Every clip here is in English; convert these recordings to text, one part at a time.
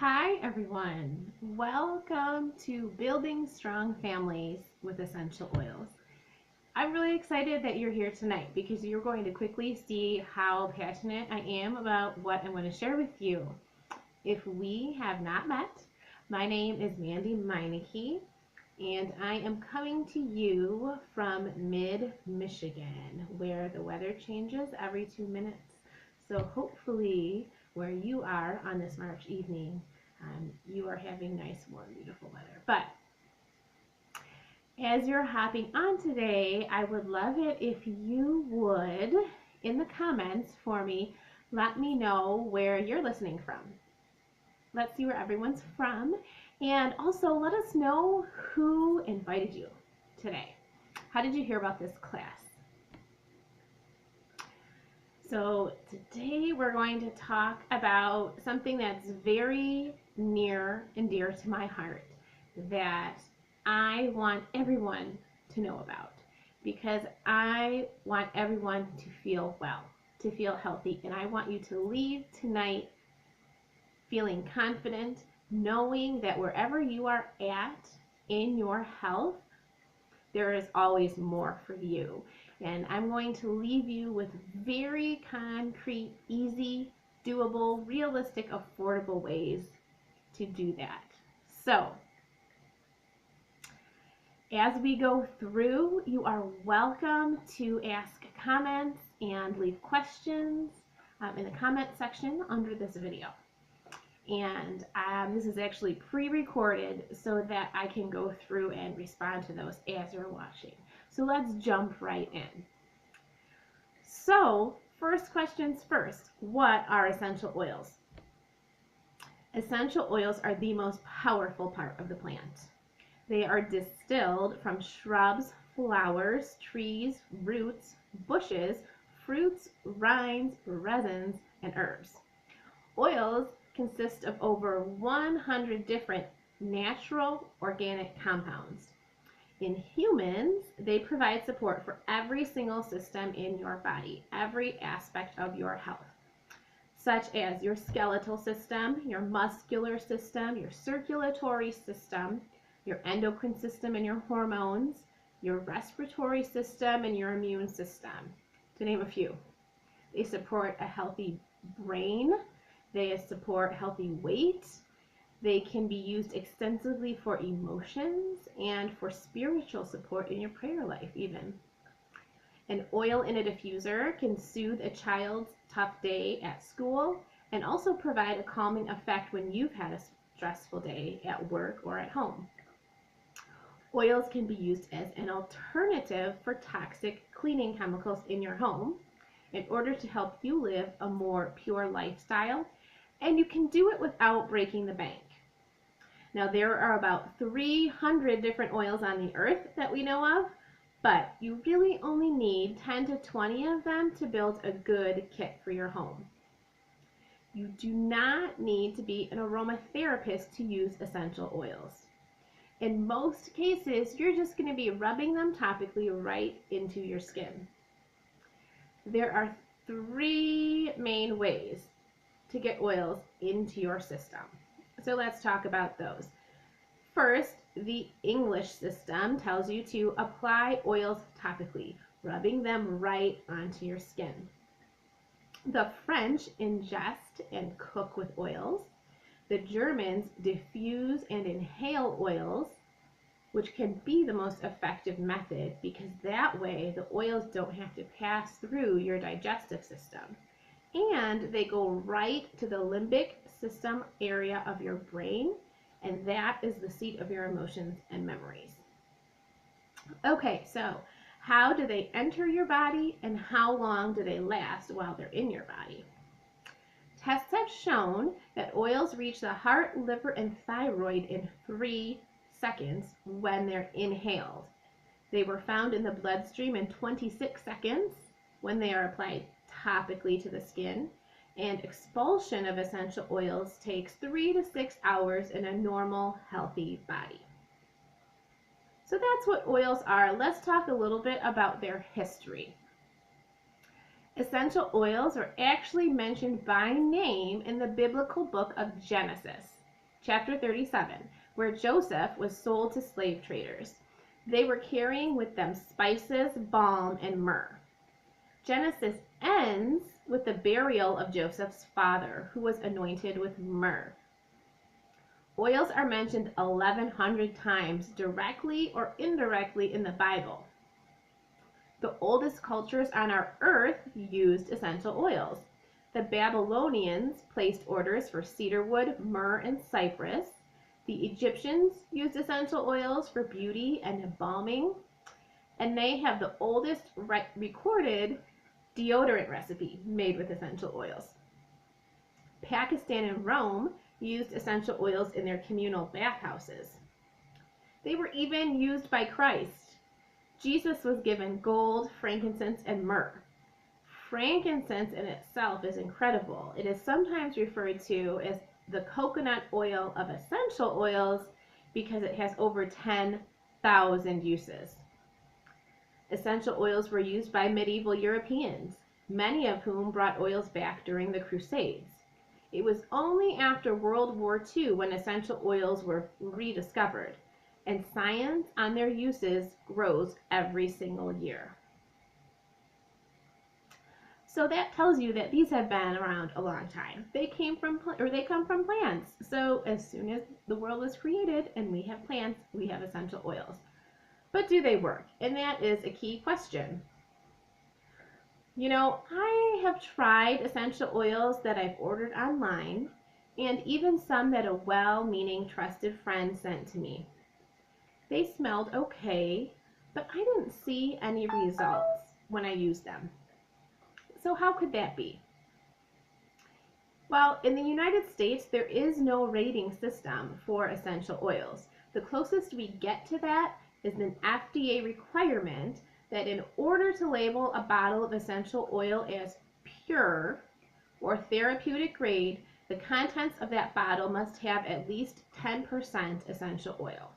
Hi everyone, welcome to Building Strong Families with Essential Oils. I'm really excited that you're here tonight because you're going to quickly see how passionate I am about what I'm going to share with you. If we have not met, my name is Mandy Meineke and I am coming to you from mid-Michigan where the weather changes every 2 minutes. So hopefully where you are on this March evening, you are having nice, warm, beautiful weather. But as you're hopping on today, I would love it if you would, in the comments for me, let me know where you're listening from. Let's see where everyone's from. And also let us know who invited you today. How did you hear about this class? So today we're going to talk about something that's very near and dear to my heart that I want everyone to know about because I want everyone to feel well, to feel healthy, and I want you to leave tonight feeling confident, knowing that wherever you are at in your health, there is always more for you. And I'm going to leave you with very concrete, easy, doable, realistic, affordable ways to do that. So, as we go through, you are welcome to ask comments and leave questions in the comment section under this video. And this is actually pre-recorded so that I can go through and respond to those as you're watching. So let's jump right in. So first questions first, what are essential oils? Essential oils are the most powerful part of the plant. They are distilled from shrubs, flowers, trees, roots, bushes, fruits, rinds, resins, and herbs. Oils consist of over 100 different natural organic compounds. In humans, they provide support for every single system in your body, every aspect of your health, such as your skeletal system, your muscular system, your circulatory system, your endocrine system and your hormones, your respiratory system and your immune system, to name a few. They support a healthy brain. They support healthy weight. They can be used extensively for emotions and for spiritual support in your prayer life even. An oil in a diffuser can soothe a child's tough day at school and also provide a calming effect when you've had a stressful day at work or at home. Oils can be used as an alternative for toxic cleaning chemicals in your home in order to help you live a more pure lifestyle, and you can do it without breaking the bank. Now, there are about 300 different oils on the earth that we know of, but you really only need 10 to 20 of them to build a good kit for your home. You do not need to be an aromatherapist to use essential oils. In most cases, you're just going to be rubbing them topically right into your skin. There are 3 main ways to get oils into your system. So let's talk about those. First, the English system tells you to apply oils topically, rubbing them right onto your skin. The French ingest and cook with oils. The Germans diffuse and inhale oils, which can be the most effective method because that way the oils don't have to pass through your digestive system. And they go right to the limbic system area of your brain, and that is the seat of your emotions and memories. Okay, so how do they enter your body and how long do they last while they're in your body? Tests have shown that oils reach the heart, liver, and thyroid in 3 seconds when they're inhaled. They were found in the bloodstream in 26 seconds when they are applied topically to the skin, and expulsion of essential oils takes 3 to 6 hours in a normal, healthy body. So that's what oils are. Let's talk a little bit about their history. Essential oils are actually mentioned by name in the biblical book of Genesis. chapter 37, where Joseph was sold to slave traders. They were carrying with them spices, balm, and myrrh. Genesis ends with the burial of Joseph's father, who was anointed with myrrh. Oils are mentioned 1,100 times directly or indirectly in the Bible. The oldest cultures on our earth used essential oils. The Babylonians placed orders for cedarwood, myrrh, and cypress. The Egyptians used essential oils for beauty and embalming. And they have the oldest recorded deodorant recipe made with essential oils. Pakistan and Rome used essential oils in their communal bathhouses. They were even used by Christ. Jesus was given gold, frankincense, and myrrh. Frankincense in itself is incredible. It is sometimes referred to as the coconut oil of essential oils because it has over 10,000 uses. Essential oils were used by medieval Europeans, many of whom brought oils back during the Crusades. It was only after World War II when essential oils were rediscovered, and science on their uses grows every single year. So that tells you that these have been around a long time. They come from plants. So as soon as the world was created and we have plants, we have essential oils. But do they work? And that is a key question. You know, I have tried essential oils that I've ordered online and even some that a well-meaning trusted friend sent to me. They smelled okay, but I didn't see any results when I used them. So how could that be? Well, in the United States, there is no rating system for essential oils. The closest we get to that is an FDA requirement that in order to label a bottle of essential oil as pure or therapeutic grade, the contents of that bottle must have at least 10% essential oil.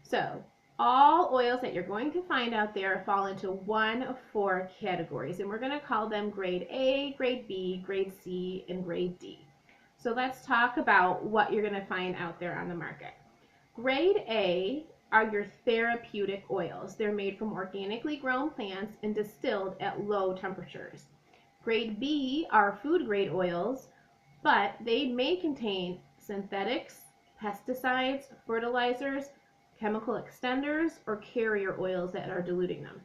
So, all oils that you're going to find out there fall into one of four categories, and we're going to call them grade A, grade B, grade C, and grade D. So let's talk about what you're going to find out there on the market. Grade A are your therapeutic oils. They're made from organically grown plants and distilled at low temperatures. Grade B are food grade oils, but they may contain synthetics, pesticides, fertilizers, chemical extenders, or carrier oils that are diluting them.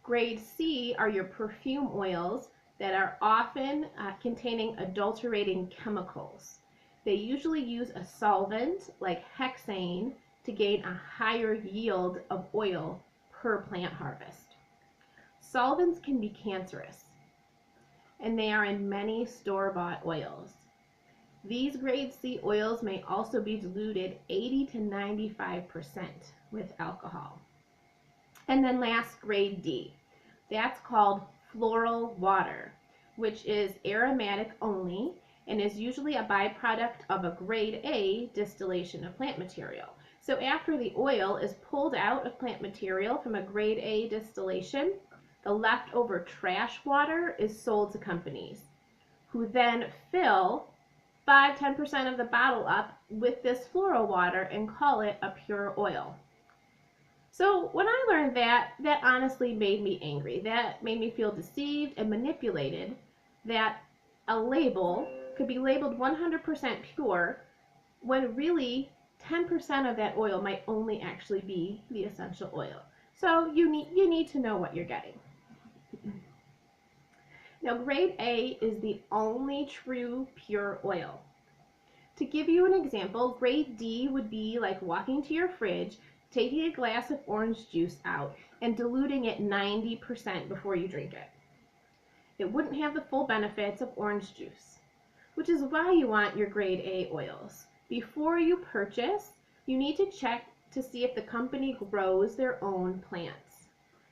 Grade C are your perfume oils that are often containing adulterating chemicals. They usually use a solvent like hexane to gain a higher yield of oil per plant harvest. Solvents can be cancerous, and they are in many store-bought oils. These grade C oils may also be diluted 80 to 95% with alcohol. And then last, grade D. That's called floral water, which is aromatic only and is usually a byproduct of a grade A distillation of plant material. So after the oil is pulled out of plant material from a grade A distillation, the leftover trash water is sold to companies who then fill 5–10% of the bottle up with this floral water and call it a pure oil. So when I learned that, that honestly made me angry. That made me feel deceived and manipulated that a label could be labeled 100% pure when really 10% of that oil might only actually be the essential oil. So you need to know what you're getting. Now, grade A is the only true pure oil. To give you an example, grade D would be like walking to your fridge, taking a glass of orange juice out, and diluting it 90% before you drink it. It wouldn't have the full benefits of orange juice, which is why you want your grade A oils. Before you purchase, you need to check to see if the company grows their own plants.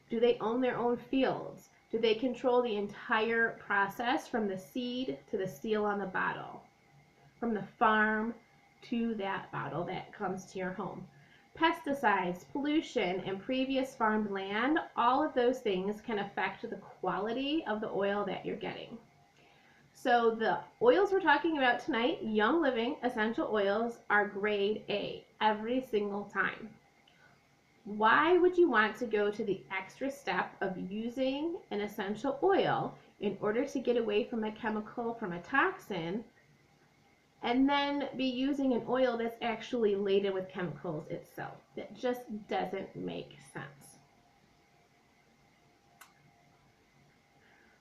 Do they own their own fields? Do they control the entire process from the seed to the seal on the bottle? From the farm to that bottle that comes to your home. Pesticides, pollution, and previous farmed land, all of those things can affect the quality of the oil that you're getting. So the oils we're talking about tonight, Young Living essential oils, are grade A every single time. Why would you want to go to the extra step of using an essential oil in order to get away from a chemical, from a toxin, and then be using an oil that's actually laden with chemicals itself? That just doesn't make sense.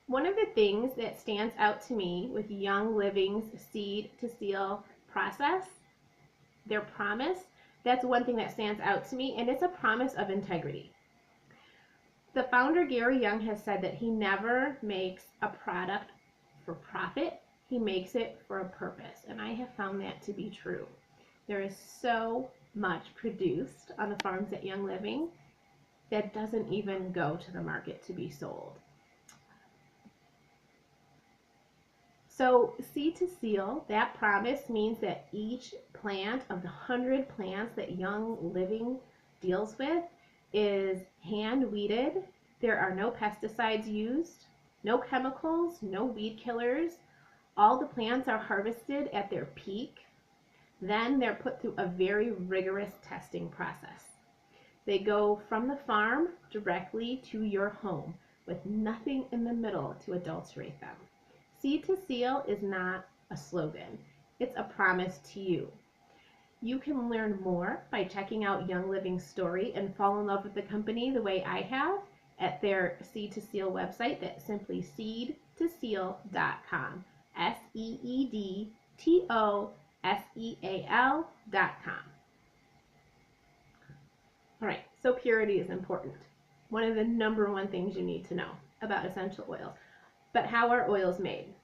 One of the things that stands out to me with Young Living's seed to seal process, their promise, that's one thing that stands out to me, and it's a promise of integrity. The founder, Gary Young, has said that he never makes a product for profit. He makes it for a purpose, and I have found that to be true. There is so much produced on the farms at Young Living that doesn't even go to the market to be sold. So seed to seal, that promise means that each plant of the 100 plants that Young Living deals with is hand weeded. There are no pesticides used, no chemicals, no weed killers. All the plants are harvested at their peak. Then they're put through a very rigorous testing process. They go from the farm directly to your home with nothing in the middle to adulterate them. Seed to seal is not a slogan. It's a promise to you. You can learn more by checking out Young Living's story and fall in love with the company the way I have at their Seed to Seal website. That's simply seedtoseal.com. SEEDTOSEAL.com. All right, so purity is important. One of the number one things you need to know about essential oils. But how are oils made?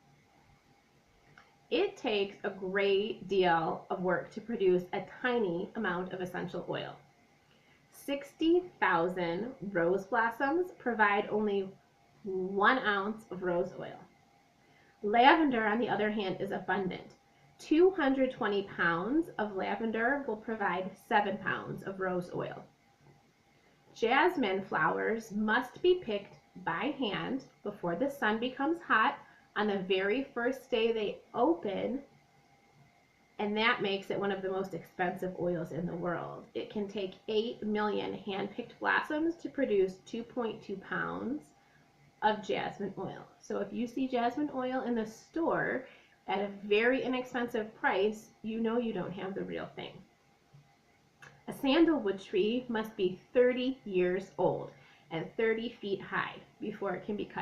It takes a great deal of work to produce a tiny amount of essential oil. 60,000 rose blossoms provide only 1 ounce of rose oil. Lavender, on the other hand, is abundant. 220 pounds of lavender will provide 7 pounds of rose oil. Jasmine flowers must be picked by hand before the sun becomes hot on the very first day they open, and that makes it one of the most expensive oils in the world. It can take 8 million hand-picked blossoms to produce 2.2 pounds of jasmine oil. So if you see jasmine oil in the store at a very inexpensive price, you know you don't have the real thing. A sandalwood tree must be 30 years old and 30 feet high before it can be cut